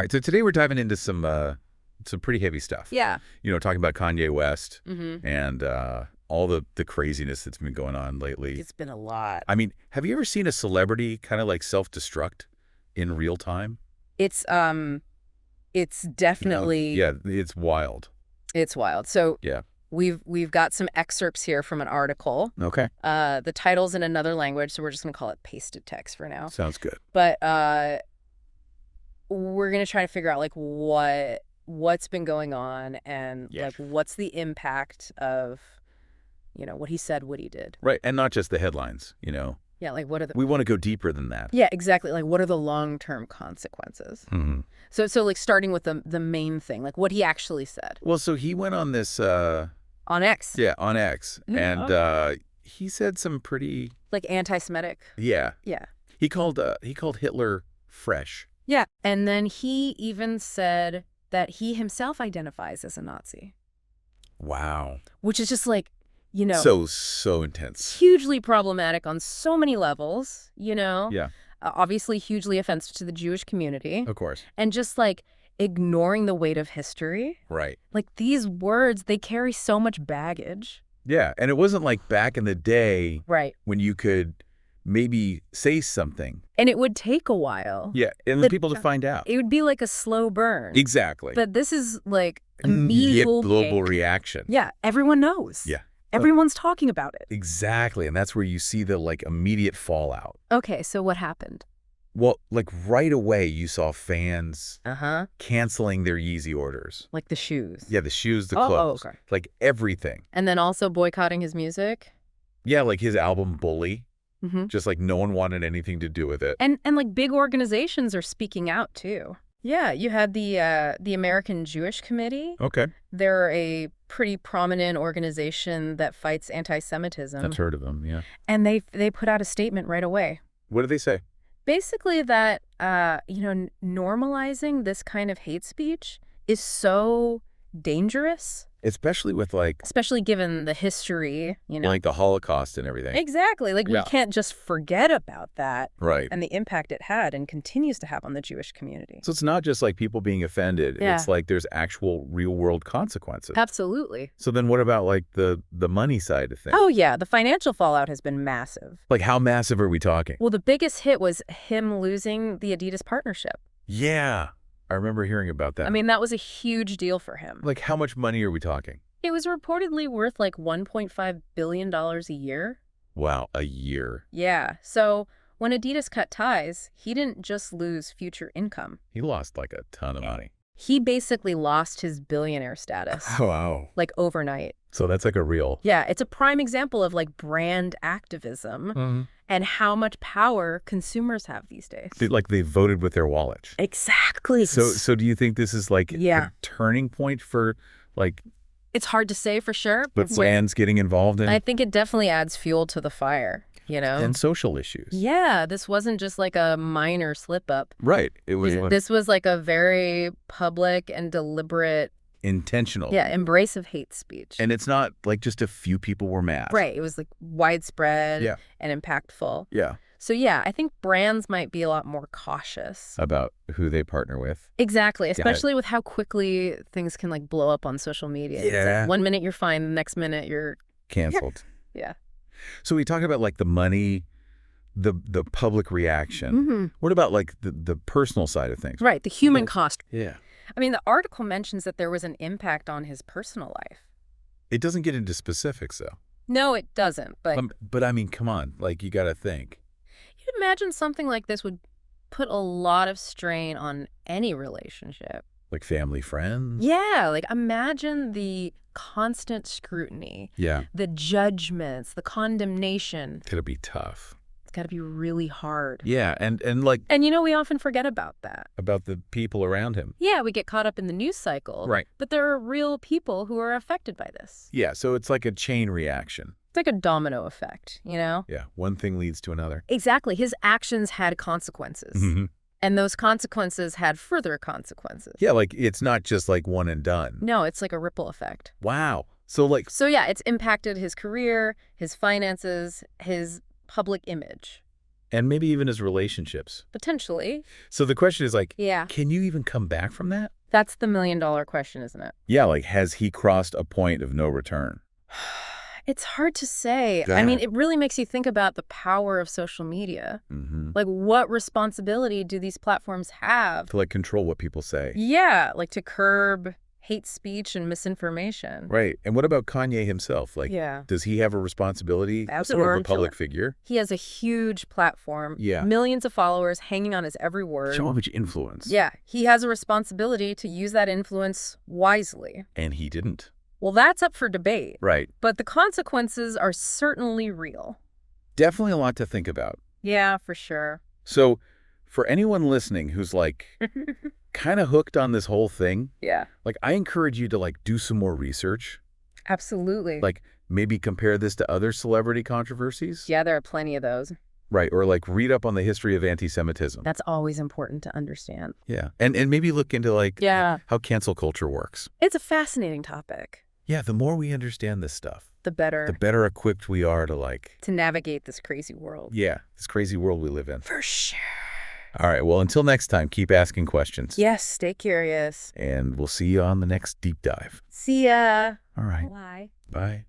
All right, so today we're diving into some pretty heavy stuff. Yeah. Talking about Kanye West Mm-hmm. and all the craziness that's been going on lately. It's been a lot. I mean, have you ever seen a celebrity kind of like self-destruct in real time? It's definitely Yeah, it's wild. it's wild. So Yeah. we've got some excerpts here from an article. Okay. The title's in another language, so we're just gonna call it pasted text for now. Sounds good. But we're gonna try to figure out like what's been going on and like what's the impact of what he said, what he did. Right, and not just the headlines, Yeah, like what are the We want to go deeper than that. Yeah, exactly. Like what are the long-term consequences? Mm-hmm. So like starting with the main thing, like what he actually said. Well, so he went on this On X. yeah, on X, and he said some pretty Like anti-Semitic. Yeah. He called Hitler fresh. Yeah. And then he even said that he himself identifies as a Nazi. Wow. Which is just like, So intense. hugely problematic on so many levels, Yeah, obviously hugely offensive to the Jewish community. of course. And just like ignoring the weight of history. Right. Like these words, they carry so much baggage. Yeah, and it wasn't like back in the day Right. when you could maybe say something. And it would take a while. Yeah, and But- people to find out. It would be like a slow burn. Exactly. But this is like Immediate immediate global reaction. Yeah, everyone knows. Yeah. Everyone's talking about it. Exactly, and that's where you see the immediate fallout. Okay, so what happened? Well, right away you saw fans Uh-huh. canceling their Yeezy orders. Like the shoes. Yeah, the shoes, the Oh, clothes, okay. like everything. And then also boycotting his music. Yeah, like his album Bully, Mm-hmm. just like no one wanted anything to do with it. And like big organizations are speaking out too. Yeah, you had the American Jewish Committee. Okay. They're a pretty prominent organization that fights anti-Semitism. I've heard of them, yeah. And they put out a statement right away. What did they say? Basically that, normalizing this kind of hate speech is so dangerous, Especially with especially given the history, like the Holocaust and everything. Exactly. Like, Yeah. we can't just forget about that Right. and the impact it had and continues to have on the Jewish community. So it's not just like people being offended. Yeah. It's like there's actual real world consequences. Absolutely. So then what about like the money side of things? Oh, yeah. The financial fallout has been massive. Like how massive are we talking? Well, the biggest hit was him losing the Adidas partnership. Yeah. I remember hearing about that. I mean, that was a huge deal for him. like how much money are we talking? It was reportedly worth like $1.5 billion a year. Wow, a year. Yeah. So when Adidas cut ties, he didn't just lose future income. He lost like a ton of money. He basically lost his billionaire status, Wow. like overnight. So that's like a real. Yeah, it's a prime example of like brand activism and how much power consumers have these days. They voted with their wallet. Exactly. So do you think this is like Yeah. a turning point for like It's hard to say for sure, but fans getting involved in I think it definitely adds fuel to the fire, and social issues? Yeah, this wasn't just like a minor slip up. Right. It was This was like a very public and deliberate, intentional. embrace of hate speech. And it's not like just a few people were mad. Right. It was like widespread Yeah. and impactful. Yeah. So yeah, I think brands might be a lot more cautious. About who they partner with. Exactly, especially with how quickly things can like blow up on social media. It's Yeah. like 1 minute you're fine, the next minute you're Canceled. yeah. So we talked about like the money, the public reaction. Mm-hmm. What about like the personal side of things? Right, the human cost. Yeah. I mean, the article mentions that there was an impact on his personal life. It doesn't get into specifics though. No, it doesn't, but But I mean, come on, like you got to think. you'd imagine something like this would put a lot of strain on any relationship. Like family, friends. Yeah, like imagine the constant scrutiny, Yeah. the judgments, the condemnation. It'll be tough. It's got to be really hard. Yeah, and like And we often forget about that. about the people around him. Yeah, we get caught up in the news cycle. Right. But there are real people who are affected by this. Yeah, so it's like a chain reaction. It's like a domino effect, Yeah, one thing leads to another. Exactly. His actions had consequences. Mm-hmm. And those consequences had further consequences. Yeah, like it's not just like one and done. No, it's like a ripple effect. Wow. So like So yeah, it's impacted his career, his finances, his public image. And maybe even his relationships. Potentially. So the question is like, Yeah. can you even come back from that? That's the million-dollar question, isn't it? Yeah, like has he crossed a point of no return? It's hard to say. Go I mean, ahead. it really makes you think about the power of social media. Mm-hmm. Like, what responsibility do these platforms have? To like control what people say. Yeah, like to curb hate speech and misinformation. Right. And what about Kanye himself? Like, Yeah. does he have a responsibility? That's Sort of a tarantula. public figure. He has a huge platform. Yeah. Millions of followers hanging on his every word. So much influence. Yeah, he has a responsibility to use that influence wisely. And he didn't. Well, that's up for debate. Right. But the consequences are certainly real. Definitely a lot to think about. Yeah, for sure. So for anyone listening who's like kind of hooked on this whole thing, Yeah. like I encourage you to like do some more research. Absolutely. Like maybe compare this to other celebrity controversies. Yeah, there are plenty of those. Right. Or like read up on the history of anti-Semitism. That's always important to understand. Yeah. And maybe look into like how cancel culture works. It's a fascinating topic. Yeah. The more we understand this stuff, The the better better equipped we are to like, to navigate this crazy world. yeah, this crazy world we live in. For sure. All right. Well, until next time, keep asking questions. Yes, stay curious. And we'll see you on the next deep dive. See ya. All right. Bye. Bye.